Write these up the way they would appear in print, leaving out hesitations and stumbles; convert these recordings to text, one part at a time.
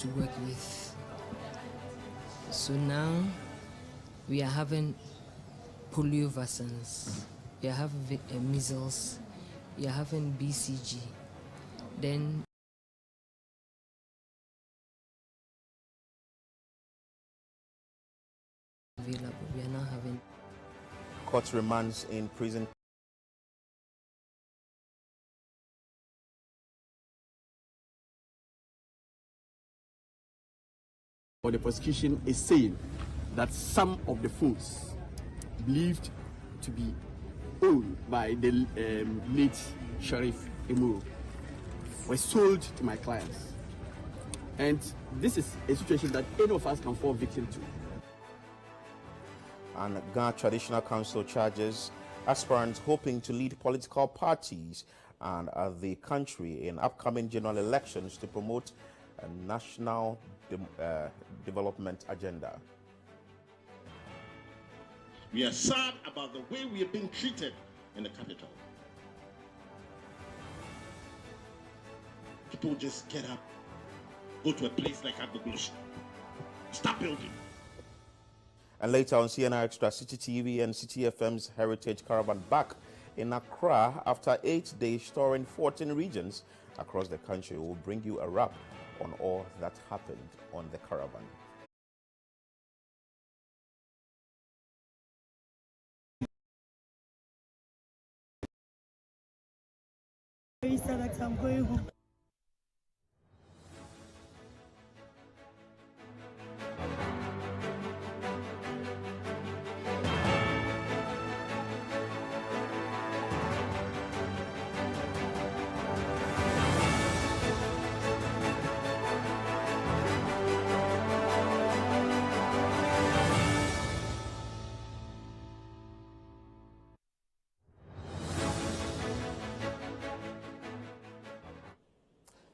to work with. So now we are having polio vaccines, we are having measles, we are having BCG. Then available, we are now having court remands in prison. Or the prosecution is saying that some of the phones believed to be owned by the late Sheriff Emuro were sold to my clients. And this is a situation that any of us can fall victim to. And Ghana Traditional Council charges aspirants hoping to lead political parties and the country in upcoming general elections to promote a national development agenda. We are sad about the way we are being treated in the capital. People just get up, go to a place like Agbogbloshie, start building. And later on CNR Extra, City TV and City FM's Heritage Caravan back in Accra after 8 days touring 14 regions across the country. Will bring you a wrap on all that happened on the caravan. I'm going home.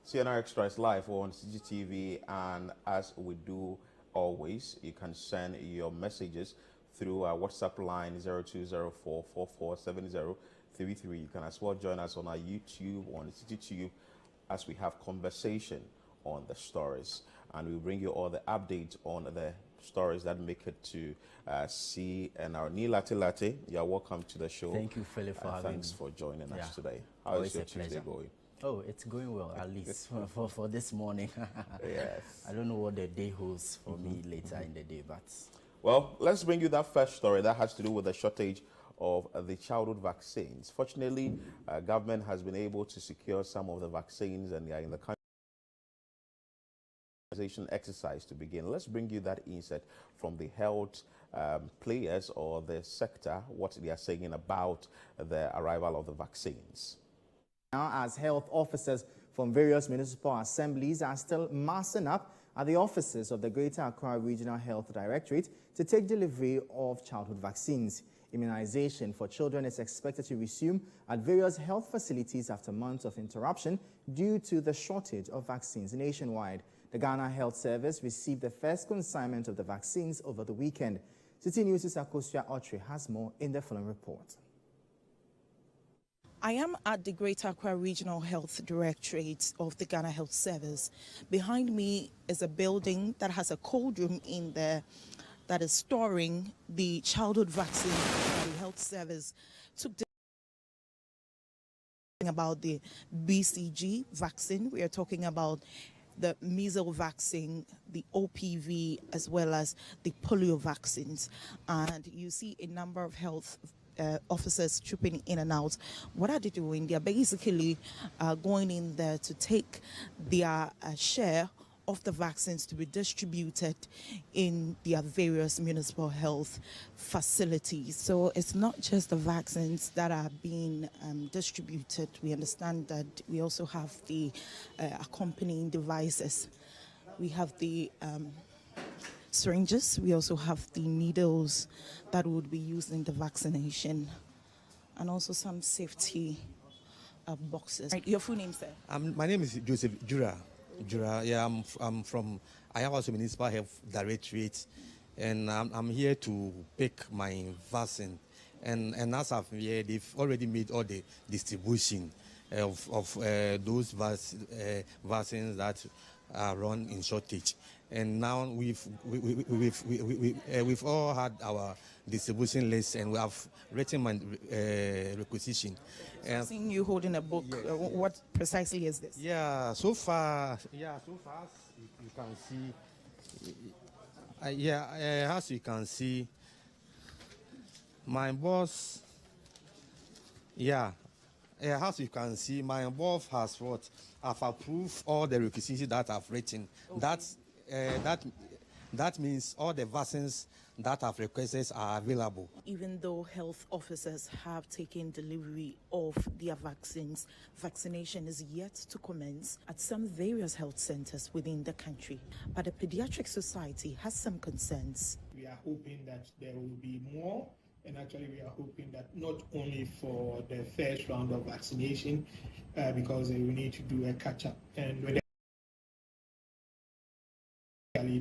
CNR Extra is live on CGTV, and as we do always, you can send your messages through our WhatsApp line 0204447033. You can as well join us on our YouTube, on CGTube, as we have conversation on the stories, and we bring you all the updates on the stories that make it to CNR. Neil Latte, you are welcome to the show. Thank you, Philip, for having me. Thanks for joining us today. How is your Tuesday going? Oh, it's going well, at least for this morning. Yes. I don't know what the day holds for me later in the day, but... Well, let's bring you that first story that has to do with the shortage of the childhood vaccines. Fortunately, government has been able to secure some of the vaccines, and they are in the country exercise to begin. Let's bring you that insight from the health players or the sector, what they are saying about the arrival of the vaccines. Now, as health officers from various municipal assemblies are still massing up at the offices of the Greater Accra Regional Health Directorate to take delivery of childhood vaccines. Immunization for children is expected to resume at various health facilities after months of interruption due to the shortage of vaccines nationwide. The Ghana Health Service received the first consignment of the vaccines over the weekend. City News' Akosua Otri has more in the following report. I am at the Greater Accra Regional Health Directorate of the Ghana Health Service. Behind me is a building that has a cold room in there that is storing the childhood vaccine that the health service took about the BCG vaccine. We are talking about the measles vaccine, the OPV, as well as the polio vaccines. And you see a number of health officers trooping in and out. What are they doing? They're basically going in there to take their share of the vaccines to be distributed in their various municipal health facilities. So it's not just the vaccines that are being distributed. We understand that we also have the accompanying devices. We have the syringes, we also have the needles that would be used in the vaccination, and also some safety boxes. Right, your full name, sir? My name is Joseph Jura. Yeah, I'm from Ayawaso Municipal Health Directorate, and I'm here to pick my vaccine. And as of here, they've already made all the distribution of those vaccines that run in shortage. And now we've all had our distribution list, and we have written my requisition. I've seen you holding a book. What precisely is this? So far, as you can see, as you can see, my boss, as you can see, my boss has what? I've approved all the requisitions that I've written. Okay. That means all the vaccines that I've requested are available. Even though health officers have taken delivery of their vaccines, vaccination is yet to commence at some various health centers within the country. But the Pediatric Society has some concerns. We are hoping that there will be more, and actually we are hoping that not only for the first round of vaccination, because we need to do a catch-up, and when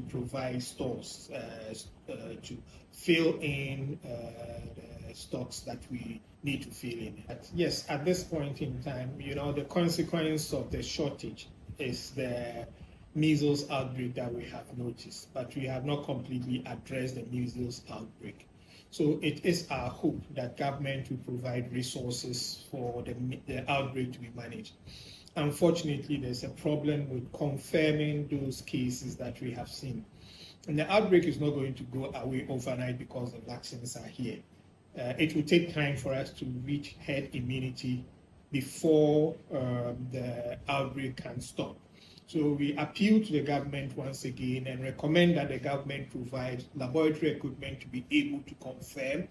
provide stores to fill in the stocks that we need to fill in. But yes, at this point in time, the consequence of the shortage is the measles outbreak that we have noticed, but we have not completely addressed the measles outbreak. So it is our hope that government will provide resources for the outbreak to be managed. Unfortunately, there's a problem with confirming those cases that we have seen. And the outbreak is not going to go away overnight because the vaccines are here. It will take time for us to reach herd immunity before the outbreak can stop. So we appeal to the government once again and recommend that the government provide laboratory equipment to be able to confirm,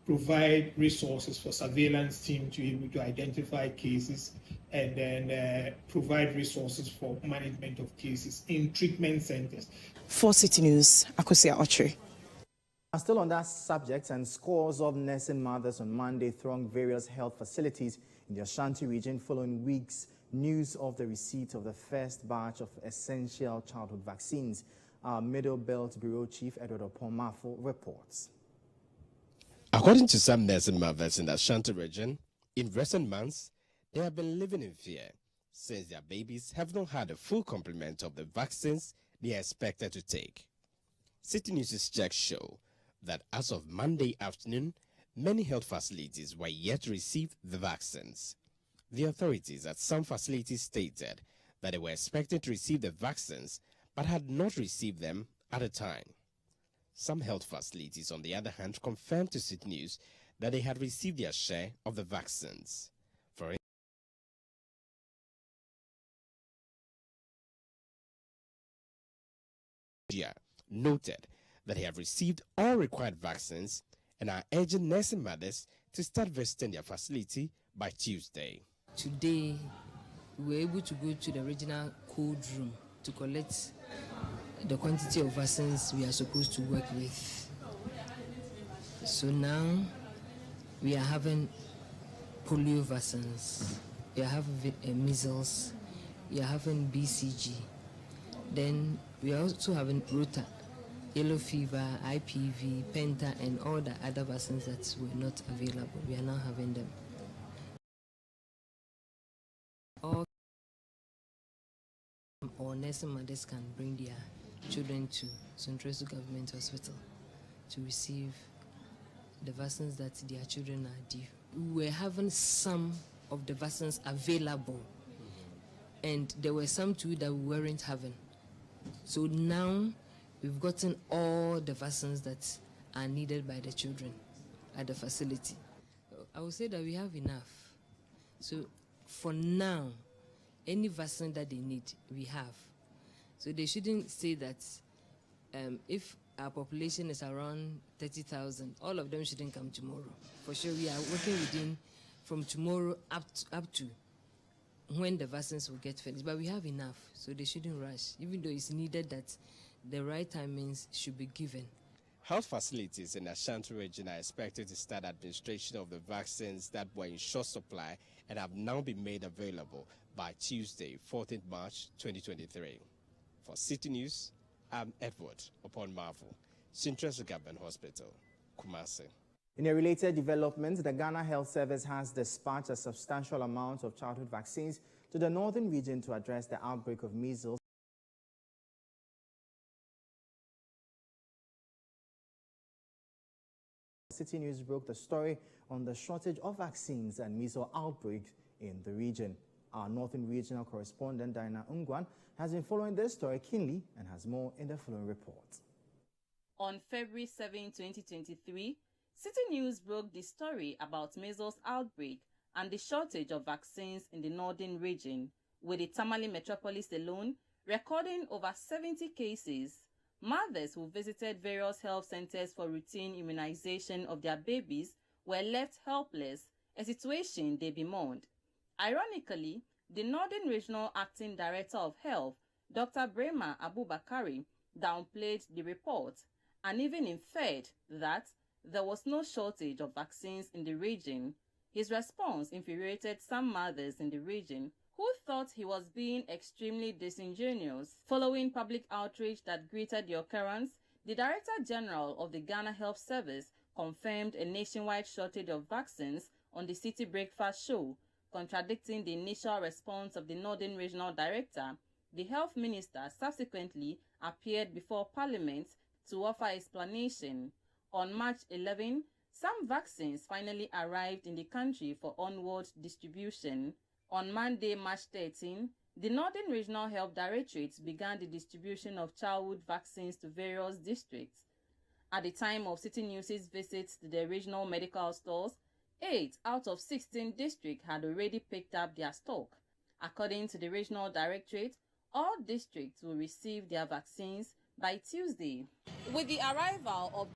provide resources for surveillance team to be able to identify cases, and then provide resources for management of cases in treatment centers. For City News, Akosia Ochre. Still on that subject, and scores of nursing mothers on Monday thronged various health facilities in the Ashanti region following weeks' news of the receipt of the first batch of essential childhood vaccines. Our Middle Belt Bureau Chief Edward Oponmafo reports. According to some nursing mothers in the Ashanti region, in recent months, they have been living in fear since their babies have not had a full complement of the vaccines they are expected to take. City News' checks show that as of Monday afternoon, many health facilities were yet to receive the vaccines. The authorities at some facilities stated that they were expecting to receive the vaccines but had not received them at a time. Some health facilities, on the other hand, confirmed to City News that they had received their share of the vaccines. For India, noted that they have received all required vaccines and are urging nursing mothers to start visiting their facility by Tuesday. Today, we were able to go to the regional cold room to collect the quantity of vaccines we are supposed to work with. So now we are having polio vaccines, we are having measles, we are having BCG, then we are also having rota, yellow fever, IPV, penta, and all the other vaccines that were not available. We are now having them. Or nursing mothers can bring their children to Central Government Hospital to receive the vaccines that their children are due. We were having some of the vaccines available, and there were some too that we weren't having. So now we've gotten all the vaccines that are needed by the children at the facility. I would say that we have enough. So for now, any vaccine that they need, we have. So they shouldn't say that if our population is around 30,000, all of them shouldn't come tomorrow. For sure, we are working within from tomorrow up to when the vaccines will get finished. But we have enough, so they shouldn't rush, even though it's needed that the right timings should be given. Health facilities in the Ashanti region are expected to start administration of the vaccines that were in short supply and have now been made available by Tuesday, 14th March 2023. For City News, I'm Edward Oponmafo, Central Government Hospital, Kumasi. In a related development, the Ghana Health Service has dispatched a substantial amount of childhood vaccines to the northern region to address the outbreak of measles City News broke the story on the shortage of vaccines and measles outbreaks in the region. Our Northern Regional correspondent, Diana Ungwan, has been following this story keenly and has more in the following report. On February 7, 2023, City News broke the story about measles outbreak and the shortage of vaccines in the Northern region, with the Tamale metropolis alone recording over 70 cases. Mothers who visited various health centers for routine immunization of their babies were left helpless, a situation they bemoaned. Ironically, the Northern Regional Acting Director of Health, Dr. Brema Abubakari, downplayed the report and even inferred that there was no shortage of vaccines in the region. His response infuriated some mothers in the region who thought he was being extremely disingenuous. Following public outrage that greeted the occurrence, the Director General of the Ghana Health Service confirmed a nationwide shortage of vaccines on the City Breakfast Show, contradicting the initial response of the Northern Regional Director. The Health Minister subsequently appeared before Parliament to offer explanation. On March 11, some vaccines finally arrived in the country for onward distribution. On Monday, March 13, the Northern Regional Health Directorate began the distribution of childhood vaccines to various districts. At the time of City News' visits to the regional medical stores, 8 out of 16 districts had already picked up their stock. According to the Regional Directorate, all districts will receive their vaccines by Tuesday. With the arrival of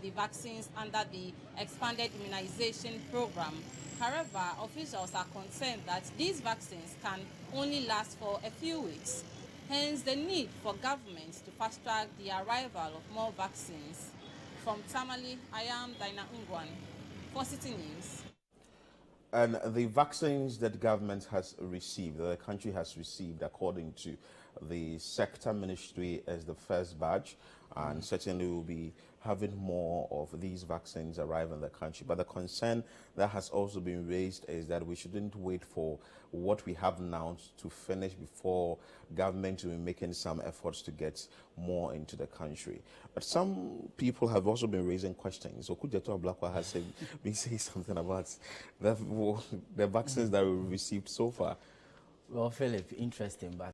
the vaccines under the expanded immunization program, however, officials are concerned that these vaccines can only last for a few weeks. Hence, the need for governments to fast-track the arrival of more vaccines. From Tamale, I am Diana Ungwan for City News. And the vaccines that government has received, the country has received, according to the sector ministry, as the first batch, and certainly will be having more of these vaccines arrive in the country. But the concern that has also been raised is that we shouldn't wait for what we have now to finish before government will be making some efforts to get more into the country. But some people have also been raising questions. So Kujato Ablakwa has been saying something about the vaccines that we received so far. Well, Philip, interesting, but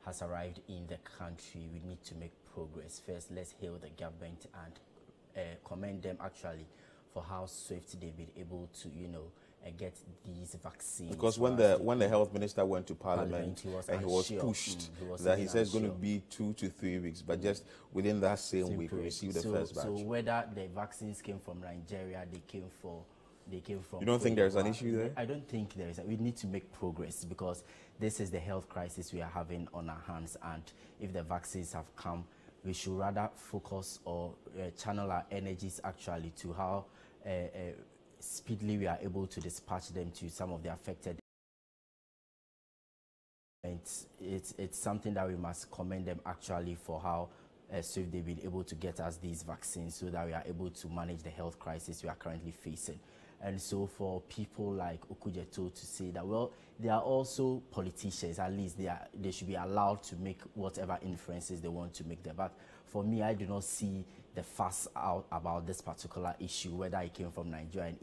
has arrived in the country. We need to make progress. First, let's hail the government and commend them actually for how swift they've been able to, get these vaccines. Because when the health minister went to Parliament, he was pushed that he says it's going to be 2 to 3 weeks, but just within that same week we received the first batch. So whether the vaccines came from Nigeria, they came from. You don't think there's an issue there? I don't think there is. We need to make progress because this is the health crisis we are having on our hands, and if the vaccines have come, we should rather focus or channel our energies actually to how speedily we are able to dispatch them to some of the affected. And it's something that we must commend them actually for how swift they've been able to get us these vaccines so that we are able to manage the health crisis we are currently facing. And so for people like Okujeto to say that, well, they are also politicians, at least they should be allowed to make whatever inferences they want to make there. But for me, I do not see the fuss out about this particular issue, whether it came from Nigeria,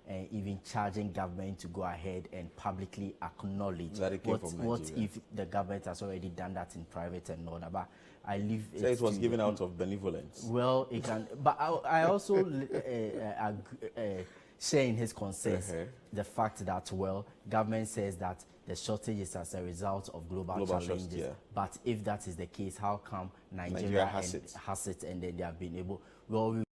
and even charging government to go ahead and publicly acknowledge that it came from Nigeria. What if the government has already done that in private and all that. But I leave so it was given out of benevolence. Well, it can, but I also sharing his concerns, the fact that, well, government says that the shortage is as a result of global challenges. But if that is the case, how come Nigeria has it and then they have been able, well,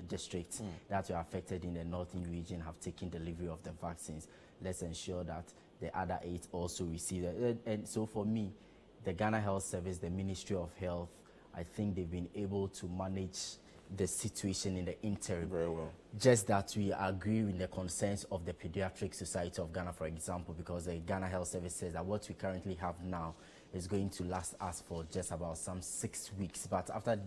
districts that were affected in the northern region have taken delivery of the vaccines. Let's ensure that the other 8 also receive it. And so for me, the Ghana Health Service, the Ministry of Health, I think they've been able to manage the situation in the interim. Very well. Just that we agree with the concerns of the Pediatric Society of Ghana, for example, because the Ghana Health Service says that what we currently have now is going to last us for just about some 6 weeks. But after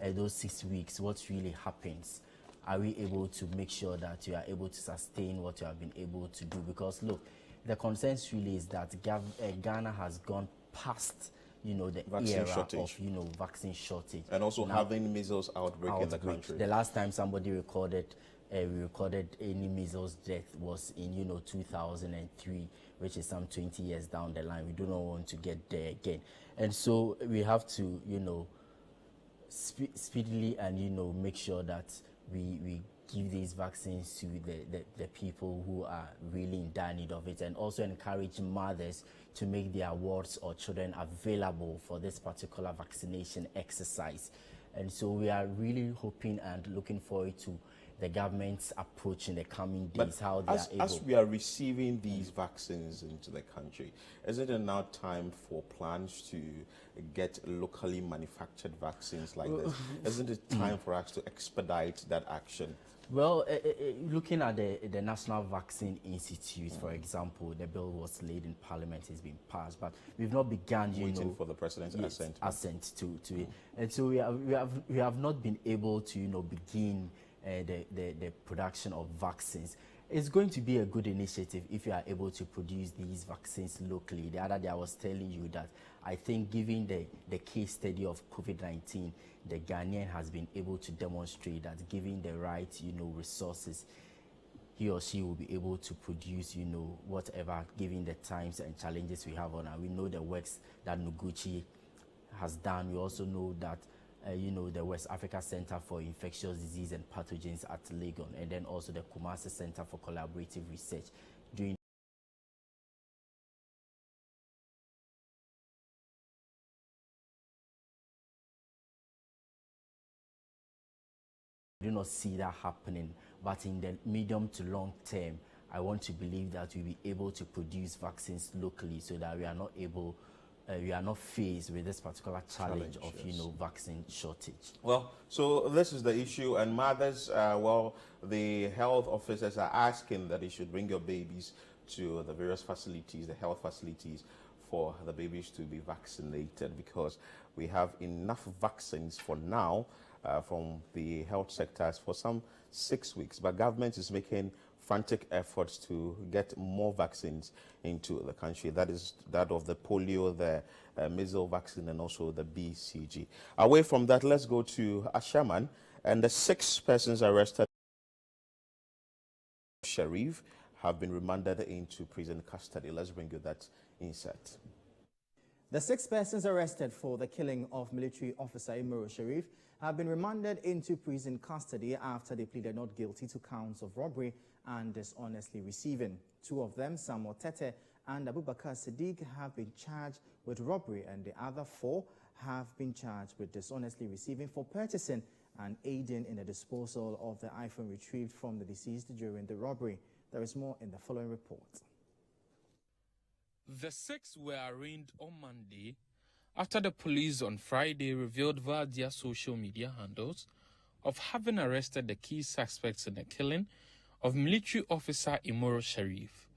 those 6 weeks, what really happens? Are we able to make sure that you are able to sustain what you have been able to do? Because look, the consensus really is that Ghana has gone past, the vaccine era shortage. of, vaccine shortage. And also now, having measles outbreak in the country. The last time somebody recorded any measles death was in, 2003, which is some 20 years down the line. We do not want to get there again. And so we have to, speedily and, make sure that we give these vaccines to the people who are really in dire need of it, and also encourage mothers to make their wards or children available for this particular vaccination exercise. And so we are really hoping and looking forward to the government's approach in the coming days, how they are able. As we are receiving these vaccines into the country, isn't it now time for plans to get locally manufactured vaccines like this? Isn't it time for us to expedite that action? Well, looking at the National Vaccine Institute, for example, the bill was laid in Parliament, it's been passed, but we've not begun, waiting for the President's assent to it. And so we have not been able to, begin the production of vaccines. It's going to be a good initiative if you are able to produce these vaccines locally. The other day I was telling you that I think, given the case study of COVID-19, the Ghanaian has been able to demonstrate that, given the right, resources, he or she will be able to produce, whatever, given the times and challenges we have on her. We know the works that Noguchi has done. We also know that the West Africa Center for Infectious Disease and Pathogens at Legon, and then also the Kumasi Center for Collaborative Research doing I do not see that happening, but in the medium to long term, I want to believe that we'll be able to produce vaccines locally so that we are not faced with this particular challenge of, vaccine shortage. Well, so this is the issue, and mothers, the health officers are asking that you should bring your babies to the various facilities, the health facilities, for the babies to be vaccinated, because we have enough vaccines for now from the health sectors for some 6 weeks, but government is making frantic efforts to get more vaccines into the country. That is that of the polio, the measles vaccine, and also the BCG. Away from that, let's go to Ashaman, and the 6 persons arrested Sharif have been remanded into prison custody. Let's bring you that insight. The 6 persons arrested for the killing of military officer Imoro Sharif have been remanded into prison custody after they pleaded not guilty to counts of robbery and dishonestly receiving. 2 of them, Samuel Tete and Abubakar Siddiq, have been charged with robbery, and the other 4 have been charged with dishonestly receiving for purchasing and aiding in the disposal of the iPhone retrieved from the deceased during the robbery. There is more in the following report. The 6 were arraigned on Monday after the police on Friday revealed via their social media handles of having arrested the key suspects in the killing of military officer Imoro Sharif.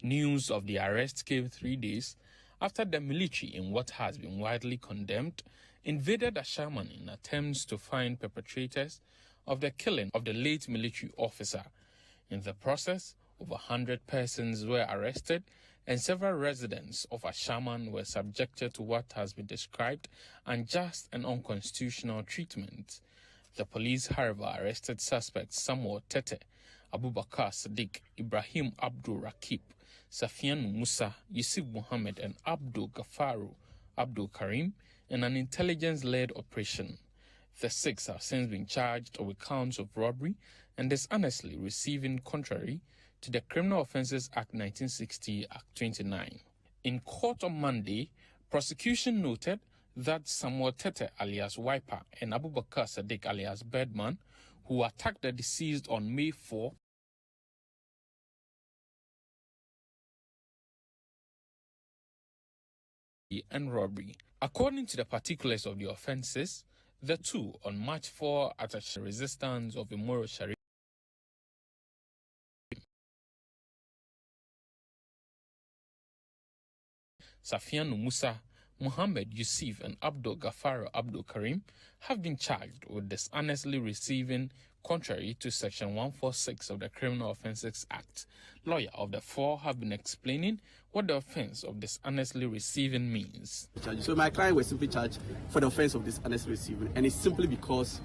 News of the arrest came 3 days after the military, in what has been widely condemned, invaded Ashaman in attempts to find perpetrators of the killing of the late military officer. In the process, over 100 persons were arrested, and several residents of Ashaman were subjected to what has been described unjust and unconstitutional treatment. The police, however, arrested suspects Samuel Tete, Abubakar Siddiq, Ibrahim Abdul Rakib, Safian Musa, Yusuf Muhammad, and Abdul Gafaru Abdul Karim in an intelligence-led operation. The 6 have since been charged with counts of robbery and dishonestly receiving, contrary to the Criminal Offences Act 1960, Act 29. In court on Monday, prosecution noted that Samuel Tete alias Wiper and Abubakar Siddiq alias Birdman, who attacked the deceased on May 4, and robbery. According to the particulars of the offences, The two on March 4 at a resistance of Imoro Sharif. Safian Musa, Muhammad Yusuf and Abdul Ghaffar Abdul Karim have been charged with dishonestly receiving contrary to Section 146 of the Criminal Offences Act. Lawyer of the four have been explaining what the offence of dishonestly receiving means. So my client was simply charged for the offence of dishonestly receiving, and it's simply because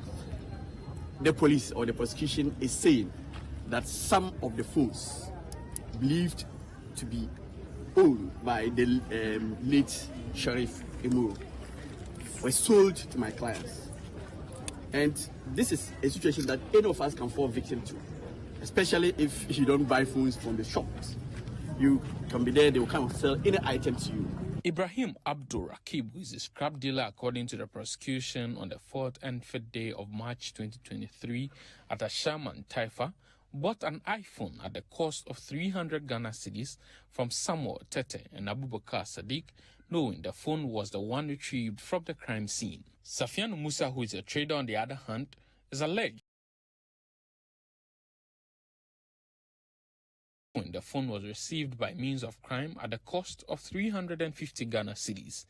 the police or the prosecution is saying that some of the phones believed to be owned by the late Sheriff Imuru were sold to my clients. And this is a situation that any of us can fall victim to, especially if you don't buy phones from the shops. You can be there, they will come and sell any item to you. Ibrahim Abdul Rakib, who is a scrap dealer according to the prosecution, on the 4th and 5th day of March 2023 at Asham and Taifa, bought an iPhone at the cost of 300 Ghana cedis from Samuel Tete and Abubakar Sadiq, knowing the phone was the one retrieved from the crime scene. Safian Musa, who is a trader on the other hand, is alleged the phone was received by means of crime at the cost of 350 Ghana cedis.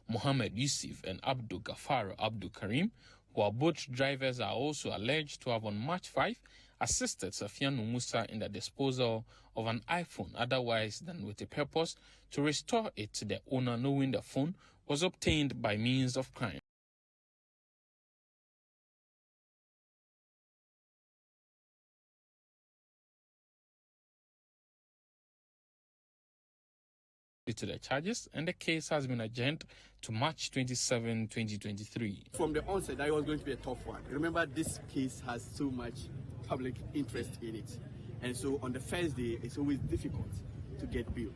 Muhammad Yusuf and Abdul Ghaffar Abdul Karim, who are both drivers, are also alleged to have on March 5 assisted Safian Musa in the disposal of an iPhone otherwise than with a purpose to restore it to the owner, knowing the phone was obtained by means of crime. To the charges, and the case has been adjourned to March 27, 2023. From the onset, that was going to be a tough one. Remember, this case has so much public interest in it, and so on the first day, it's always difficult to get bail.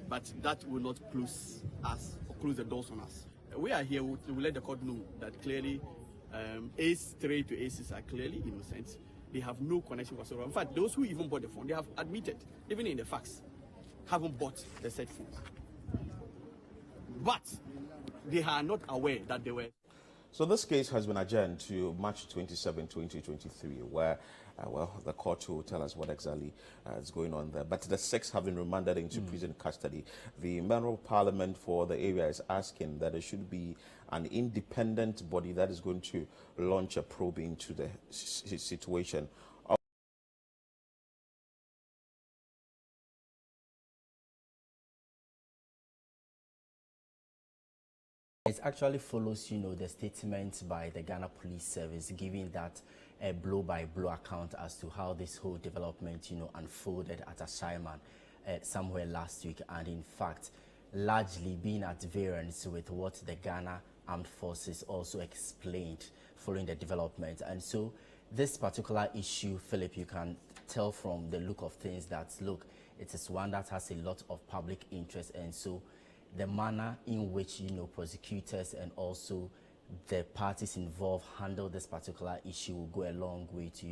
But that will not close us or close the doors on us. We are here to let the court know that clearly ACE3 to ACEs are clearly innocent. They have no connection whatsoever. In fact, those who even bought the phone, they have admitted, even in the facts, haven't bought the said phones. But they are not aware that they were. So this case has been adjourned to March 27, 2023, where, the court will tell us what exactly is going on there. But the six have been remanded into prison custody. The Member of Parliament for the area is asking that there should be an independent body that is going to launch a probe into the situation. It actually follows, the statement by the Ghana Police Service, giving that a blow-by-blow account as to how this whole development, unfolded at Ashaiman somewhere last week, and in fact, largely being at variance with what the Ghana Armed Forces also explained following the development. And so this particular issue, Philip, you can tell from the look of things that, look, it is one that has a lot of public interest, and so the manner in which, prosecutors and also the parties involved handle this particular issue will go a long way to,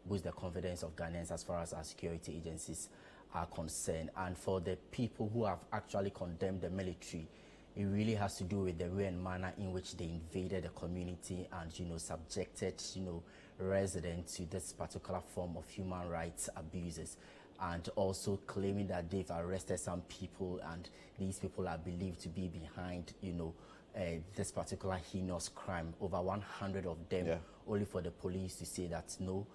boost the confidence of Ghanaians as far as our security agencies are concerned. And for the people who have actually condemned the military, it really has to do with the way and manner in which they invaded the community and, subjected, residents to this particular form of human rights abuses, and also claiming that they've arrested some people and these people are believed to be behind, this particular heinous crime. Over 100 of them, only for the police to say that no,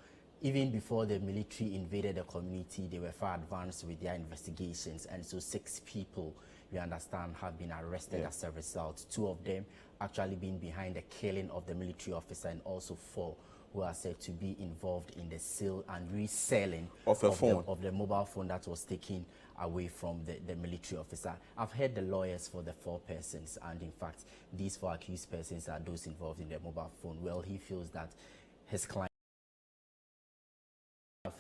even before the military invaded the community, they were far advanced with their investigations. And so 6 people, we understand, have been arrested as a result. 2 of them actually being behind the killing of the military officer, and also 4 who are said to be involved in the sale and reselling of the mobile phone that was taken away from the military officer. I've heard the lawyers for the 4 persons, and in fact, these 4 accused persons are those involved in the mobile phone. Well, he feels that his client have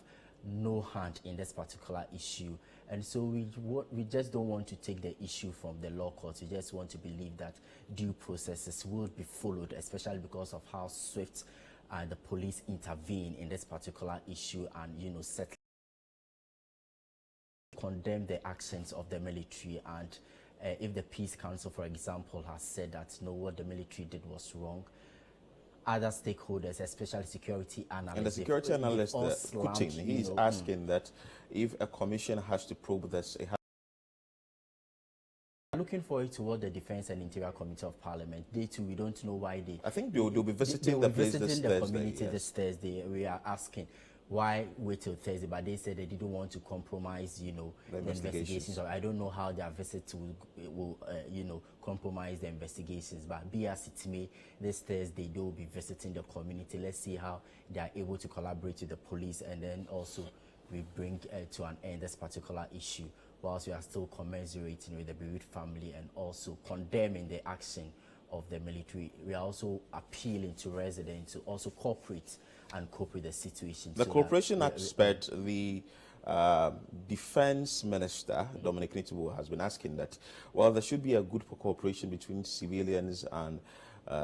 no hand in this particular issue, and so we just don't want to take the issue from the law courts. We just want to believe that due processes will be followed, especially because of how swift the police intervene in this particular issue and, condemn the actions of the military. And if the Peace Council, for example, has said that, no, what the military did was wrong, other stakeholders, especially security analysts. And the security analyst, Putin, he's asking that if a commission has to probe this, it has looking forward to what the Defense and Interior Committee of Parliament. They too, we don't know why they. I think they'll be visiting the place this Thursday. Community this Thursday. We are asking why wait till Thursday, but they said they didn't want to compromise, you know, the investigations. Or I don't know how their visit will you know, compromise the investigations. But be as it may, this Thursday they will be visiting the community. Let's see how they are able to collaborate with the police, and then also we bring to an end this particular issue, whilst we are still commiserating with the bereaved family and also condemning the action of the military. We are also appealing to residents to also cooperate and cope with the situation. The cooperation aspect, the Defense Minister, Dominic Nitibu, has been asking that, well, there should be a good cooperation between civilians and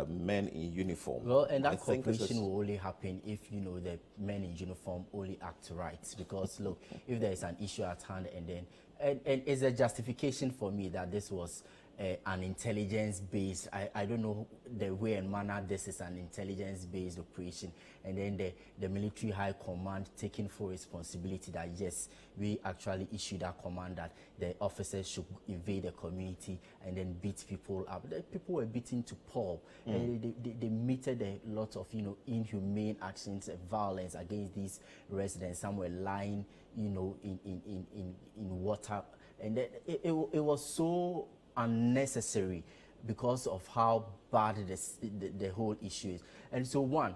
men in uniform. Well, and that cooperation will only happen if, you know, the men in uniform only act right. Because, look, if there is an issue at hand, and then, and it's a justification for me that this was an intelligence-based, I don't know the way and manner this is an intelligence-based operation, and then the military high command taking full responsibility that yes, we actually issued that command that the officers should invade the community and then beat people up. The people were beaten to pulp. They meted a lot of, you know, inhumane actions and violence against these residents. Some were lying, you know, in water, and then it was so unnecessary because of how bad the whole issue is. And so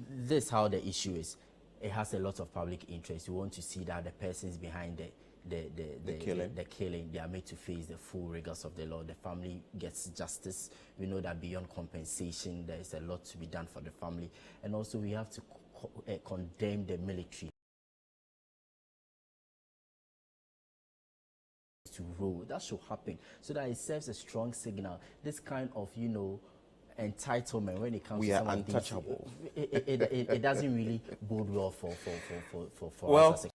this is how the issue is. It has a lot of public interest. We want to see that the persons behind the killing, they are made to face the full rigors of the law. The family gets justice. We know that beyond compensation, there is a lot to be done for the family. And also we have to condemn the military to rule. That should happen so that it serves a strong signal. This kind of, you know, entitlement when it comes to some of these, untouchable. It doesn't really bode well for well, us as a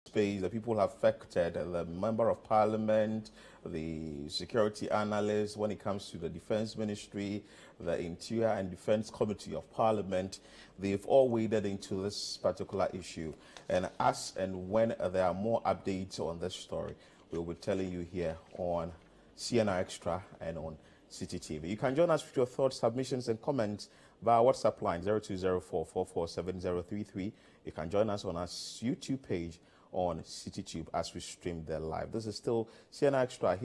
space, the people affected, the member of parliament, the security analyst, when it comes to the defense ministry, the interior and defense committee of parliament, they've all waded into this particular issue. And as and when there are more updates on this story, we'll be telling you here on CNR Extra and on City TV. You can join us with your thoughts, submissions and comments via WhatsApp line 0204447033. You can join us on our YouTube page on CityTube as we stream there live. This is still CNR Extra.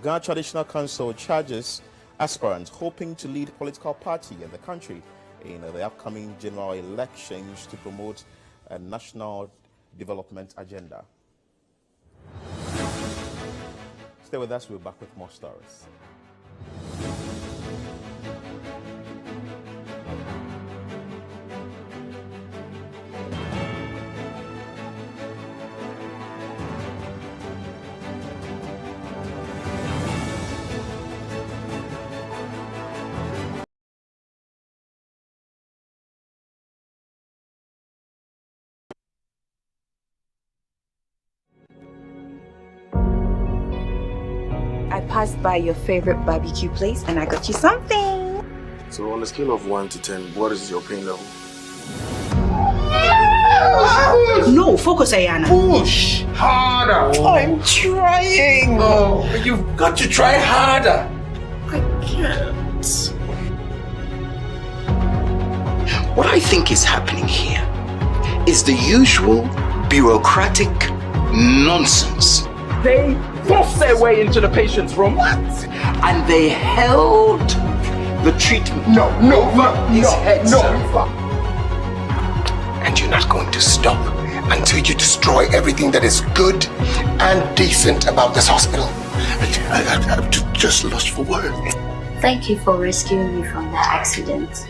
Ghana Traditional Council charges aspirants hoping to lead political party in the country in the upcoming general elections to promote a national development agenda. Stay with us, we're back with more stories. I passed by your favorite barbecue place and I got you something. So on a scale of 1 to 10, what is your pain level? No, focus, Ayana. Push harder. Oh, I'm trying. Oh, you've got to try harder. I can't. What I think is happening here is the usual bureaucratic nonsense. They forced their way into the patient's room. What? And they held the treatment. No, his head, no. sir. And you're not going to stop until you destroy everything that is good and decent about this hospital. I'm just lost for words. Thank you for rescuing me from that accident.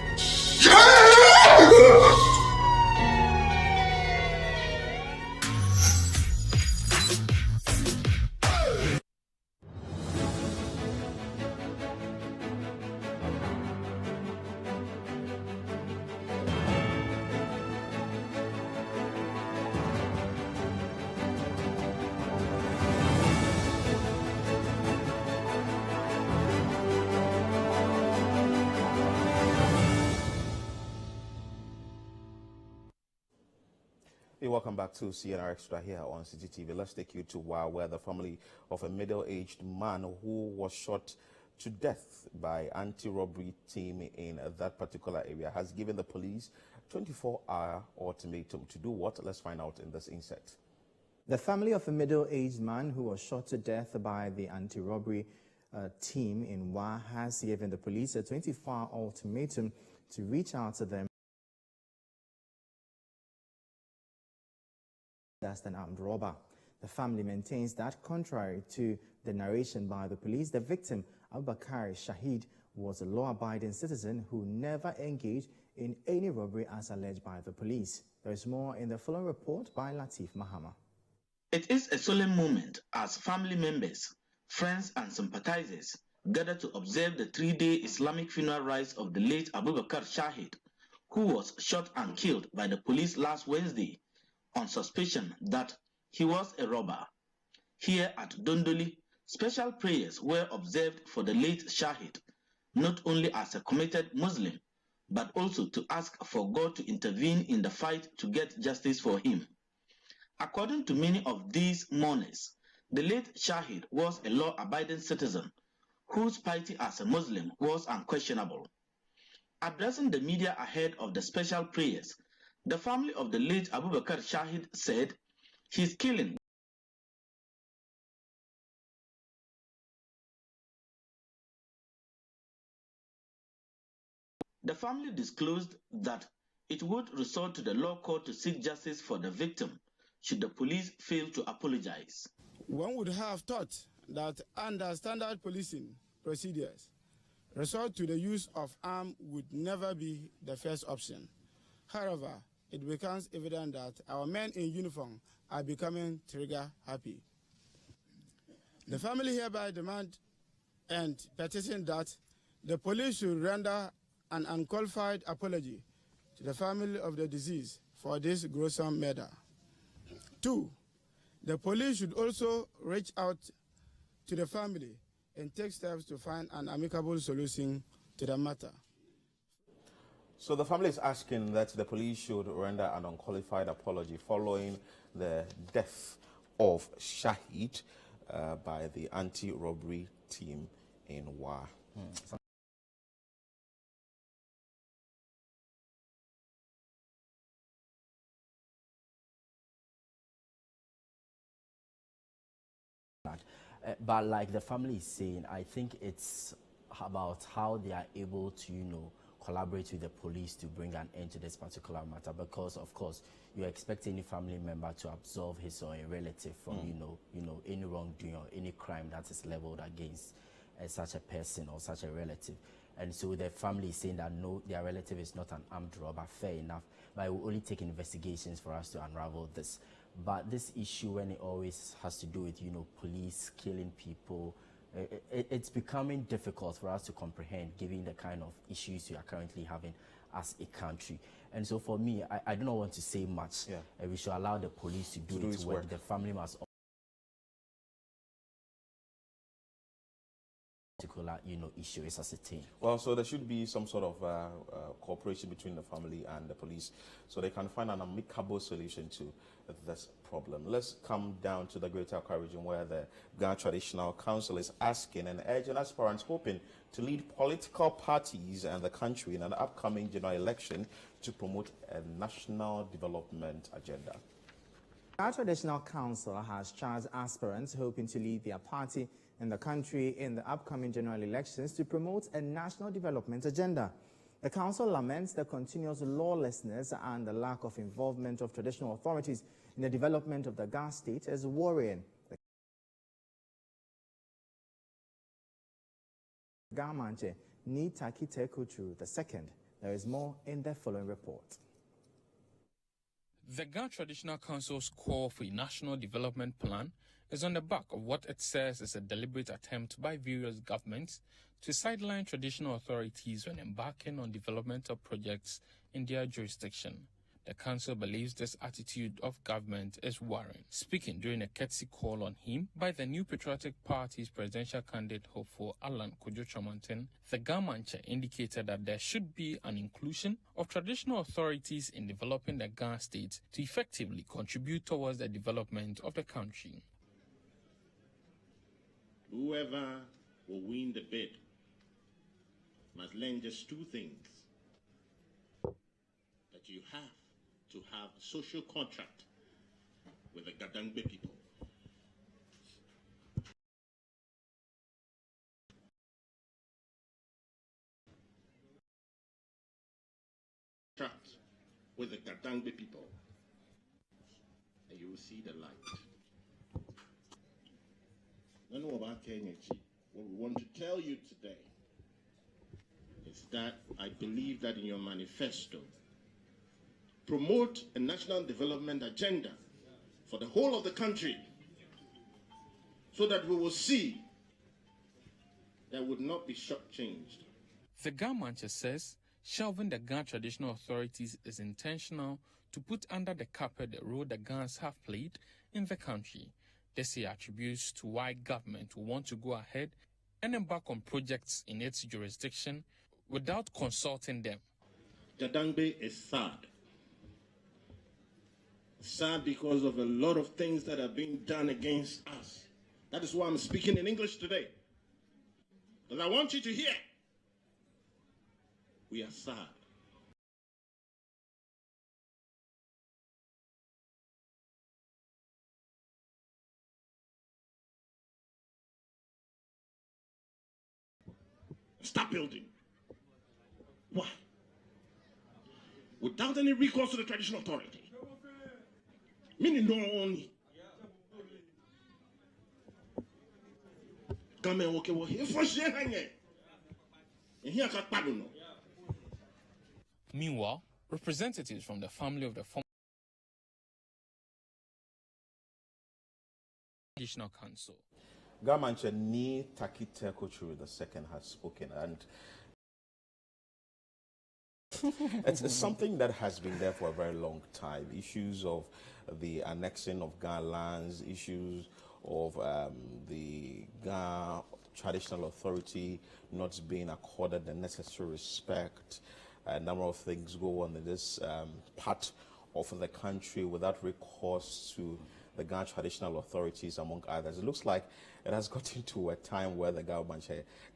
welcome back to CNR Extra here on CCTV. Let's take you to WA, where the family of a middle-aged man who was shot to death by anti-robbery team in that particular area has given the police 24-hour ultimatum to do what? Let's find out in this insert. The family of a middle-aged man who was shot to death by the anti-robbery team in WA has given the police a 24-hour ultimatum to reach out to them as an armed robber. The family maintains that, contrary to the narration by the police, the victim, Abubakar Shahid, was a law-abiding citizen who never engaged in any robbery as alleged by the police. There is more in the following report by Latif Mahama. It is a solemn moment as family members, friends and sympathizers gather to observe the 3-day Islamic funeral rites of the late Abubakar Shahid, who was shot and killed by the police last Wednesday on suspicion that he was a robber. Here at Dondoli, special prayers were observed for the late Shahid, not only as a committed Muslim, but also to ask for God to intervene in the fight to get justice for him. According to many of these mourners, the late Shahid was a law-abiding citizen whose piety as a Muslim was unquestionable. Addressing the media ahead of the special prayers, the family of the late Abubakar Shahid said his killing The family disclosed that it would resort to the law court to seek justice for the victim should the police fail to apologize. One would have thought that under standard policing procedures, resort to the use of arms would never be the first option. However, it becomes evident that our men in uniform are becoming trigger happy. The family hereby demand and petition that the police should render an unqualified apology to the family of the deceased for this gruesome murder. 2, the police should also reach out to the family and take steps to find an amicable solution to the matter. So the family is asking that the police should render an unqualified apology following the death of Shahid by the anti-robbery team in WA. But like the family is saying, I think it's about how they are able to, collaborate with the police to bring an end to this particular matter. Because of course, you expect any family member to absolve his or a relative from, any wrongdoing or any crime that is leveled against such a person or such a relative. And so the family is saying that no, their relative is not an armed robber. Fair enough, but it will only take investigations for us to unravel this. But this issue, when it always has to do with, police killing people, it's becoming difficult for us to comprehend given the kind of issues we are currently having as a country. And so for me, I do not want to say much. Yeah. We should allow the police to do its work. The family must particular, issue is ascertained. Well, so there should be some sort of cooperation between the family and the police so they can find an amicable solution to this problem. Let's come down to the Greater Accra region where the Ghana Traditional Council is asking and urging aspirants hoping to lead political parties and the country in an upcoming general election to promote a national development agenda. Our Traditional Council has charged aspirants hoping to lead their party in the country in the upcoming general elections to promote a national development agenda. The council laments the continuous lawlessness and the lack of involvement of traditional authorities in the development of the Ghana state as worrying. The Gamanche need Takite Kuchu II. There is more in the following report. The Ghana Traditional Council's call for a national development plan is on the back of what it says is a deliberate attempt by various governments to sideline traditional authorities when embarking on developmental projects in their jurisdiction. The council believes this attitude of government is worrying. Speaking during a courtesy call on him by the New Patriotic Party's presidential candidate hopeful Alan Kojo Chomantin, the Gamanche indicated that there should be an inclusion of traditional authorities in developing the Ga state to effectively contribute towards the development of the country. Whoever will win the bid must learn just two things. That you have to have a social contract with the Gadangbe people. Contract with the Gadangbe people, and you will see the light. What we want to tell you today is that I believe that in your manifesto, promote a national development agenda for the whole of the country so that we will see there would not be shortchanged. The Ga Manche says shelving the Ga traditional authorities is intentional to put under the carpet the role the Gans have played in the country. This he attributes to why government will want to go ahead and embark on projects in its jurisdiction without consulting them. Gadangbe is sad. Sad because of a lot of things that are being done against us. That is why I'm speaking in English today. Because I want you to hear. We are sad. Stop building. Why? Without any recourse to the traditional authority. Meaning no only. Meanwhile, representatives from the family of the former Additional Council. Gamanche Ni Takite Kochuru II has spoken, and it's something that has been there for a very long time. Issues of the annexing of Ga lands, issues of the Ga traditional authority not being accorded the necessary respect. A number of things go on in this part of the country without recourse to the Ga traditional authorities, among others. It looks like it has gotten to a time where the government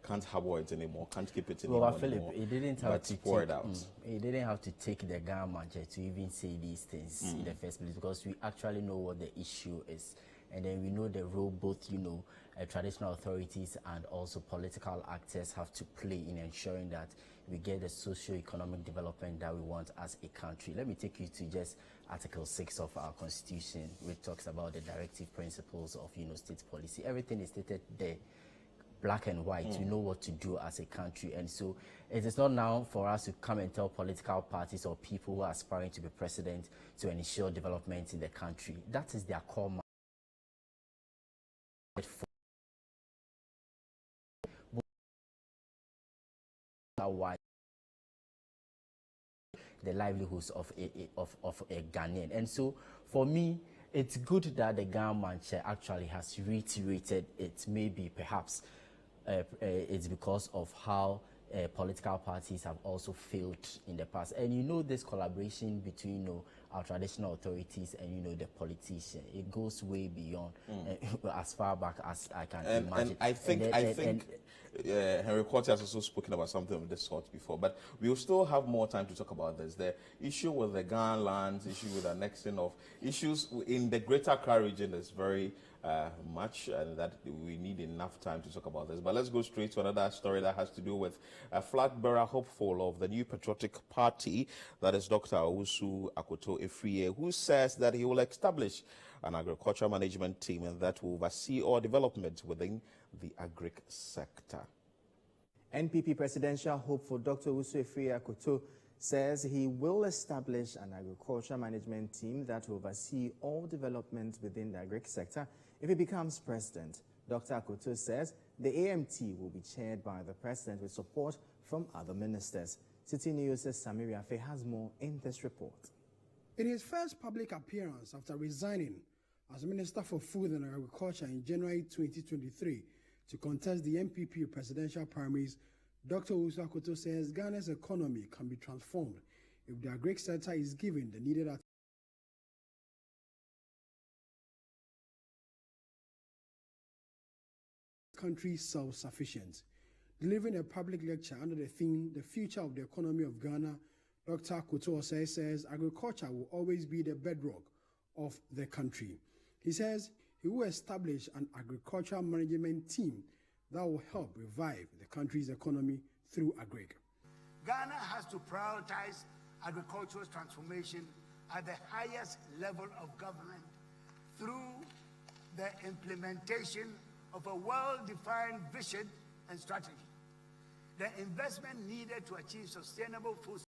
can't harbor it anymore, can't keep it anymore. Well, Philip, it didn't have to pour it out. It didn't have to take the government to even say these things in the first place, because we actually know what the issue is, and then we know the role both, traditional authorities and also political actors have to play in ensuring that we get the socio-economic development that we want as a country. Let me take you to just Article 6 of our Constitution, which talks about the directive principles of, state policy. Everything is stated there, black and white. We know what to do as a country. And so it is not now for us to come and tell political parties or people who are aspiring to be president to ensure development in the country. That is their core mandate. Why the livelihoods of a Ghanaian. And so for me, it's good that the government actually has reiterated it. Maybe perhaps it's because of how political parties have also failed in the past. And this collaboration between our traditional authorities and the politicians, it goes way beyond as far back as I can imagine. And I think Henry Quarter has also spoken about something of this sort before, but we will still have more time to talk about this. The issue with the Ghana lands, issue with annexing of issues in the Greater Accra region is very much, and that we need enough time to talk about this. But let's go straight to another story that has to do with a flag bearer hopeful of the New Patriotic Party, that is Dr. Owusu Akoto-Efriye, who says that he will establish an agricultural management team and that will oversee all development within the agric sector. NPP presidential hopeful Dr. Owusu Efriye Akoto says he will establish an agricultural management team that will oversee all development within the agric sector if he becomes president. Dr. Akoto says the AMT will be chaired by the president with support from other ministers. City News' Samiri Afe has more in this report. In his first public appearance after resigning as Minister for Food and Agriculture in January 2023 to contest the MPP presidential primaries, Dr. Owusu Akoto says Ghana's economy can be transformed if the agric sector is given the needed attention. Country self-sufficient. Delivering a public lecture under the theme, The Future of the Economy of Ghana, Dr. Akoto says agriculture will always be the bedrock of the country. He says he will establish an agricultural management team that will help revive the country's economy through agric. Ghana has to prioritize agricultural transformation at the highest level of government through the implementation of a well-defined vision and strategy. The investment needed to achieve sustainable food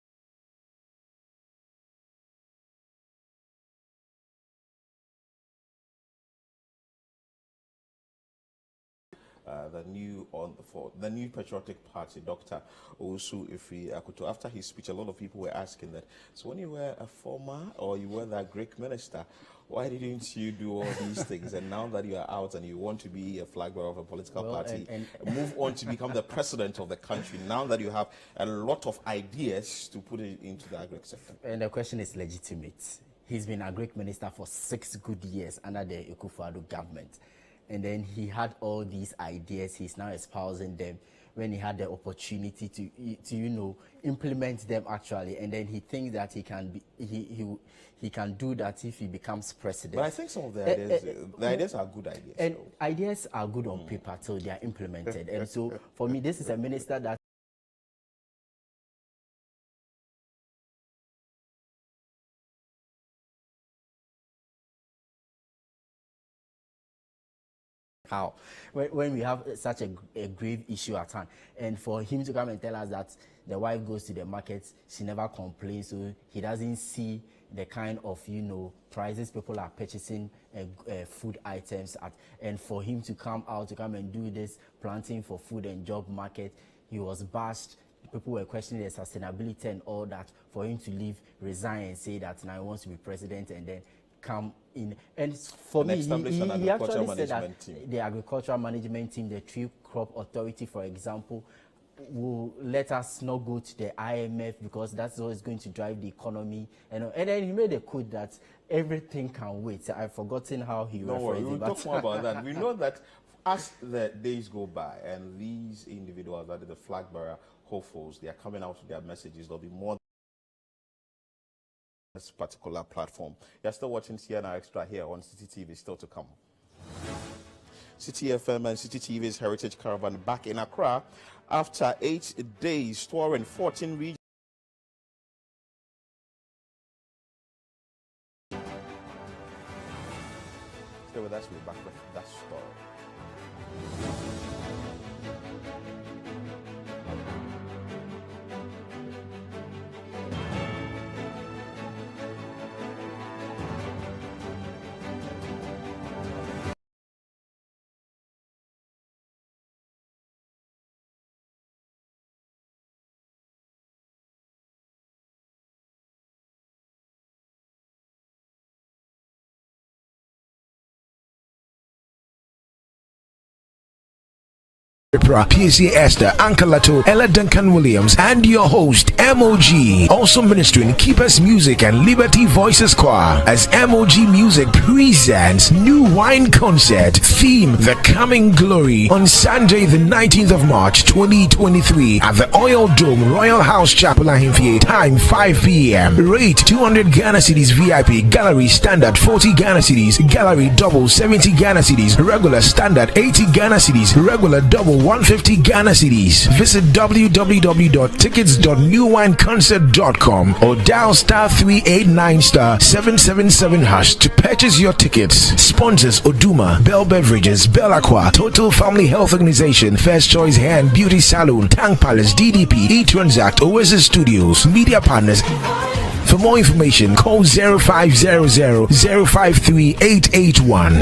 the new patriotic party, Dr. Owusu Akoto. After his speech, a lot of people were asking that, so when you were a former or you were that Greek minister, why didn't you do all these things? And now that you are out and you want to be a flag bearer of a political party, move on to become the president of the country, now that you have a lot of ideas to put it into the agric sector. And the question is legitimate. He's been a Greek minister for 6 good years under the Akufo-Addo government. And then he had all these ideas. He's now espousing them when he had the opportunity to implement them actually. And then he thinks that he can do that if he becomes president. But I think some of the ideas are good ideas. And ideas are good on paper till they are implemented. And so for me, this is a minister that how when we have such a grave issue at hand, and for him to come and tell us that the wife goes to the market, she never complains, so he doesn't see the kind of prices people are purchasing food items at, and for him to come and do this planting for food and job market, he was bashed. People were questioning the sustainability and all that. For him to leave, resign, and say that now he wants to be president, and then come in. And for me, he actually said that the agricultural management team, the Tree Crop Authority, for example, will let us not go to the IMF because that's always going to drive the economy. And then he made a quote that everything can wait. I've forgotten how he referred it. We'll talk more about that. We know that as the days go by and these individuals that are the flag bearer hopefuls, they are coming out with their messages, there'll be more this particular platform. You're still watching CNR Extra here on City TV, still to come. City FM and City TV's Heritage Caravan back in Accra after 8 days, touring 14 regions. Stay with us, we're back with that story. PSA Esther, Ankalato, Ella Duncan Williams, and your host MOG. Also ministering Keepers Music and Liberty Voices Choir as MOG Music presents new wine concert theme The Coming Glory on Sunday the 19th of March 2023 at the Oil Dome Royal House Chapel Ahimfie. Time 5 p.m. Rate 200 Ghana Cedis VIP, Gallery Standard 40 Ghana Cedis, Gallery Double 70 Ghana Cedis, Regular Standard 80 Ghana Cedis, Regular Double 150 Ghana Cedis. Visit www.tickets.newwineconcert.com or dial *389 *777# to purchase your tickets. Sponsors: Oduma, Bell Beverages, Bell Aqua, Total Family Health Organization, First Choice Hair and Beauty Salon, Tank Palace, DDP, eTransact, Oasis Studios. Media partners. For more information, call 0500 053 881.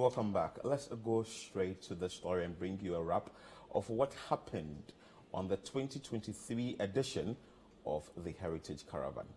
welcome back. Let's go straight to the story and bring you a wrap of what happened on the 2023 edition of the Heritage Caravan.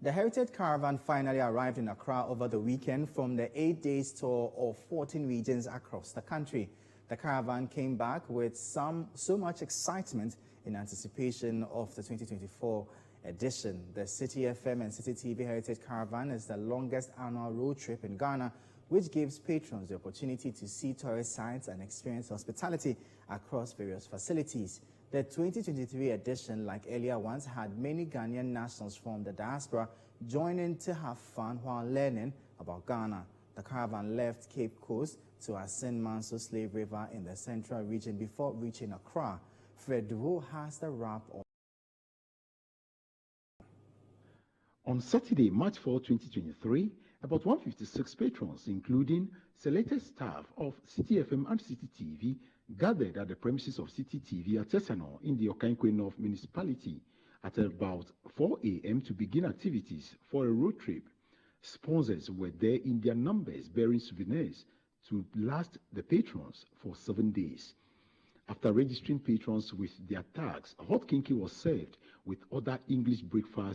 The Heritage Caravan finally arrived in Accra over the weekend from the 8-day tour of 14 regions across the country. The caravan came back with so much excitement in anticipation of the 2024 edition. The City FM and City TV Heritage Caravan is the longest annual road trip in Ghana, which gives patrons the opportunity to see tourist sites and experience hospitality across various facilities. The 2023 edition, like earlier ones, had many Ghanaian nationals from the diaspora joining to have fun while learning about Ghana. The caravan left Cape Coast to ascend Manso Slave River in the central region before reaching Accra. Fred Duo has the wrap on. On Saturday, March 4, 2023, about 156 patrons, including selected staff of City FM and City TV, gathered at the premises of City TV at Tesano in the Okankwe North Municipality at about 4 a.m. to begin activities for a road trip. Sponsors were there in their numbers bearing souvenirs to last the patrons for 7 days. After registering patrons with their tags, hot kinky was served with other English breakfast.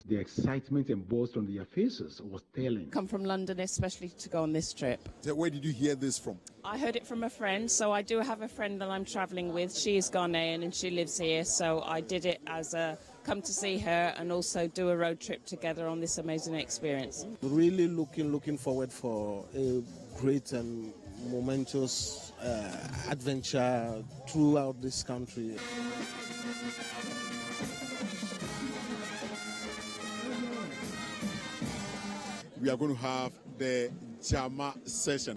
The excitement embossed on their faces was telling. Come from London especially to go on this trip. Where did you hear this from? I heard it from a friend, so I do have a friend that I'm travelling with. She is Ghanaian and she lives here, so I did it as a come to see her and also do a road trip together on this amazing experience. Really looking forward for a great and momentous adventure throughout this country. We are going to have the Jama session.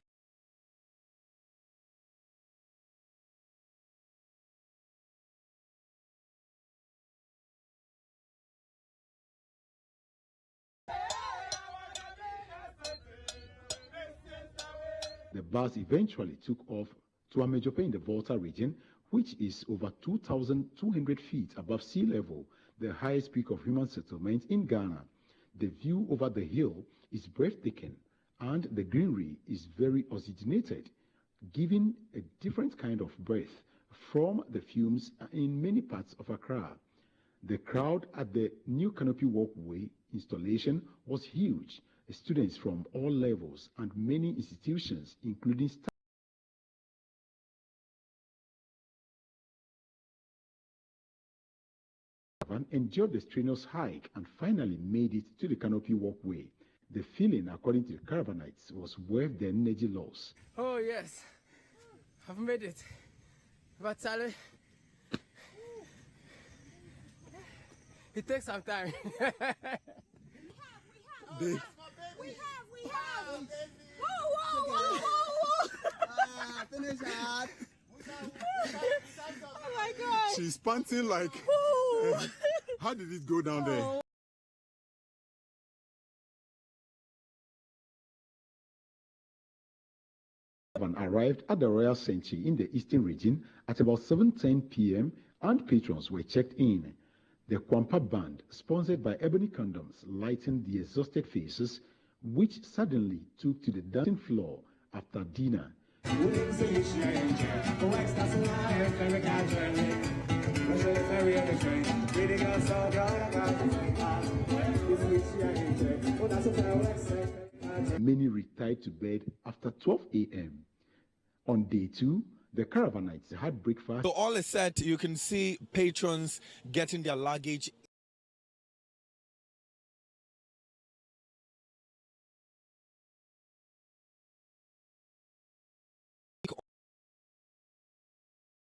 The bus eventually took off to Amejope in the Volta region, which is over 2,200 feet above sea level, the highest peak of human settlement in Ghana. The view over the hill is breathtaking, and the greenery is very oxygenated, giving a different kind of breath from the fumes in many parts of Accra. The crowd at the new canopy walkway installation was huge. Students from all levels and many institutions, including staff, enjoyed the strenuous hike and finally made it to the canopy walkway. The feeling, according to the caravanites, was worth the energy loss. Oh yes, I've made it. But Charlie, it takes some time. We have. Whoa. Finish that. Oh my God. She's panting like. How did it go down there? Arrived at the Royal Sanctuary in the Eastern region at about 7:10 p.m. and patrons were checked in. The Kwampa Band, sponsored by Ebony Condoms, lightened the exhausted faces, which suddenly took to the dancing floor after dinner. Many retired to bed after 12 a.m. On day 2, the caravanites had breakfast. So all is set. You can see patrons getting their luggage.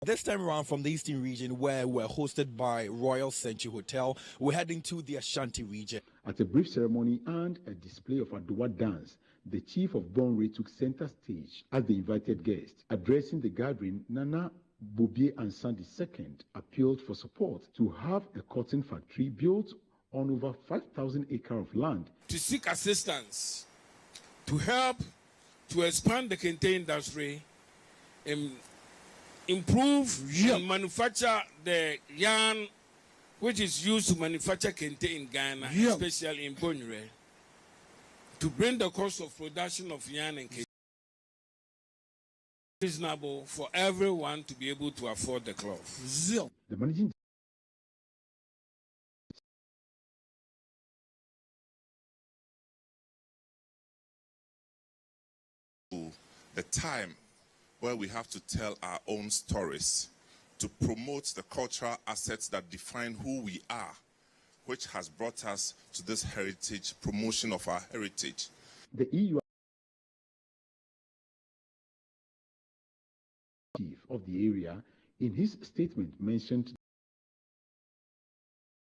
This time around from the Eastern region, where we're hosted by Royal Sanctuary Hotel, we're heading to the Ashanti region. At a brief ceremony and a display of Adowa dance, the chief of Bonre took center stage as the invited guest. Addressing the gathering, Nana Bobie Ansan II appealed for support to have a cotton factory built on over 5,000 acres of land. To seek assistance, to help to expand the kente industry, improve and manufacture the yarn which is used to manufacture kente in Ghana, especially in Bonre. to bring the cost of production of yarn and cake reasonable for everyone to be able to afford the cloth. The managing the time where we have to tell our own stories to promote the cultural assets that define who we are, which has brought us to this heritage, promotion of our heritage. The EU chief of the area, in his statement, mentioned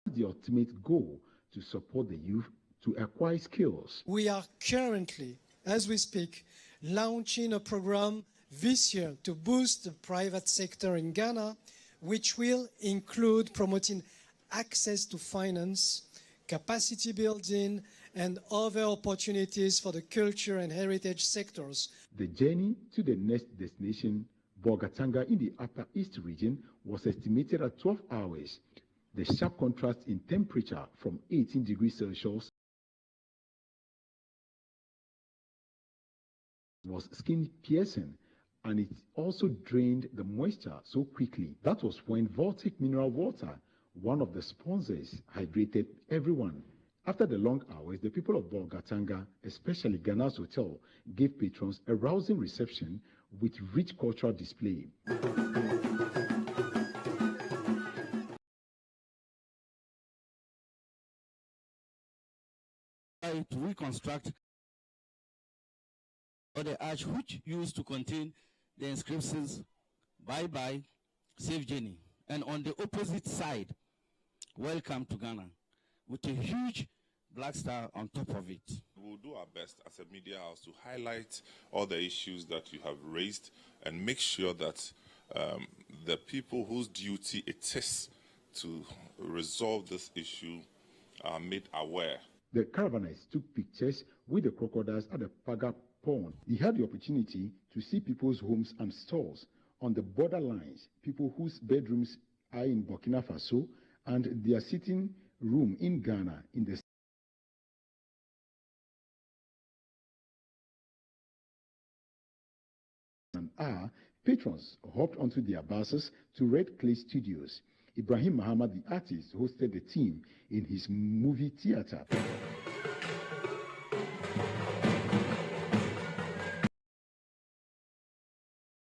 the ultimate goal to support the youth to acquire skills. We are currently, as we speak, launching a program this year to boost the private sector in Ghana, which will include promoting access to finance, capacity building, and other opportunities for the culture and heritage sectors. The journey to the next destination, Bolgatanga in the Upper East region, was estimated at 12 hours. The sharp contrast in temperature from 18 degrees Celsius was skin-piercing, and it also drained the moisture so quickly. That was when Voltic Mineral Water, one of the sponsors, hydrated everyone. After the long hours, the people of Bolgatanga, especially Ghana's Hotel, gave patrons a rousing reception with rich cultural display. To reconstruct the arch which used to contain the inscriptions "Bye Bye, Safe Journey," and on the opposite side, "Welcome to Ghana," with a huge black star on top of it. We'll do our best as a media house to highlight all the issues that you have raised and make sure that the people whose duty it is to resolve this issue are made aware. The caravanners took pictures with the crocodiles at the Paga Pond. They had the opportunity to see people's homes and stores on the borderlines, people whose bedrooms are in Burkina Faso and their sitting room in Ghana in the are patrons hopped onto their buses to Red Clay Studios. Ibrahim Muhammad, the artist, hosted the team in his movie theater.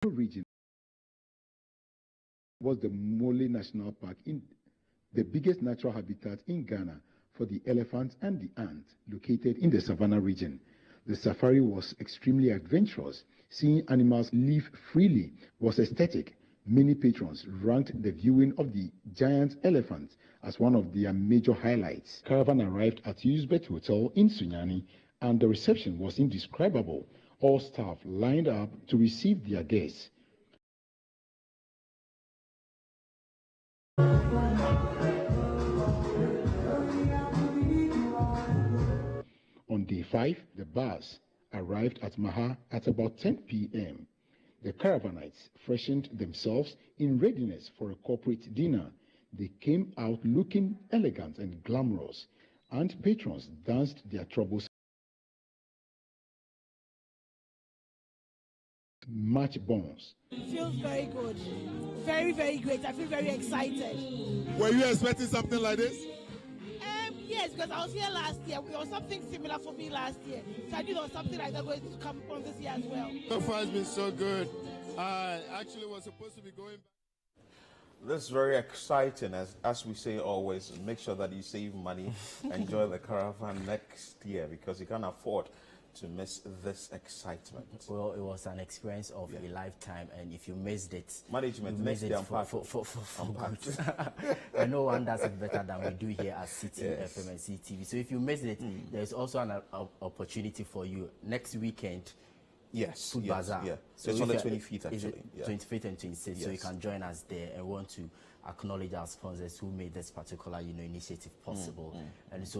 Region was the Mole National Park, in the biggest natural habitat in Ghana for the elephant and the ant, located in the Savannah region. The safari was extremely adventurous. Seeing animals live freely was aesthetic. Many patrons ranked the viewing of the giant elephant as one of their major highlights. Caravan arrived at Uzbek Hotel in Sunyani, and the reception was indescribable. All staff lined up to receive their guests. On day 5, the bus arrived at Maha at about 10 p.m. The caravanites freshened themselves in readiness for a corporate dinner. They came out looking elegant and glamorous, and patrons danced their troubles. Match bones. It feels very good. Very, very great. I feel very excited. Were you expecting something like this? Yes, because I was here last year. It was something similar for me last year. So I knew there was something like that going to come on this year as well. So far it's been so good. I actually was supposed to be going back. This is very exciting. As we say always, make sure that you save money. Enjoy the caravan next year, because you can't afford to miss this excitement. Well, it was an experience of a lifetime, and if you missed it, management you missed it for good. And no one does it better than we do here at City FM and CTV. So if you missed it, there's also an opportunity for you next weekend. Yes, Food Bazaar. Yeah. So it's on the 25th actually. 25th and 26th. So you can join us there, and want to acknowledge our sponsors who made this particular, initiative possible. And so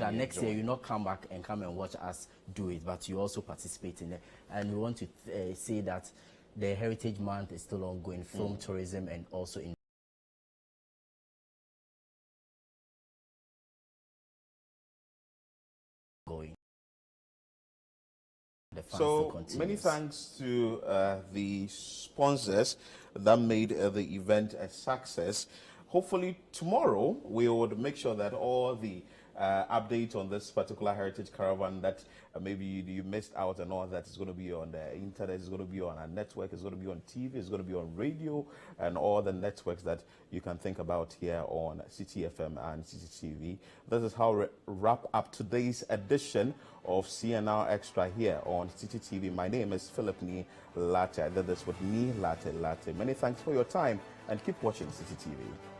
that next year you not come back and come and watch us do it, but you also participate in it. And we want to say that the Heritage Month is still ongoing, film tourism, and also in fans to continue. Many thanks to the sponsors that made the event a success. Hopefully tomorrow we would make sure that all the updates on this particular heritage caravan that maybe you missed out and all that is going to be on the internet, is going to be on our network, is going to be on TV, is going to be on radio and all the networks that you can think about here on City FM and City TV. This is how we wrap up today's edition of CNR Extra here on City TV. My name is Philip Ni Latte. I did this with Ni Latte. Many thanks for your time and keep watching City TV.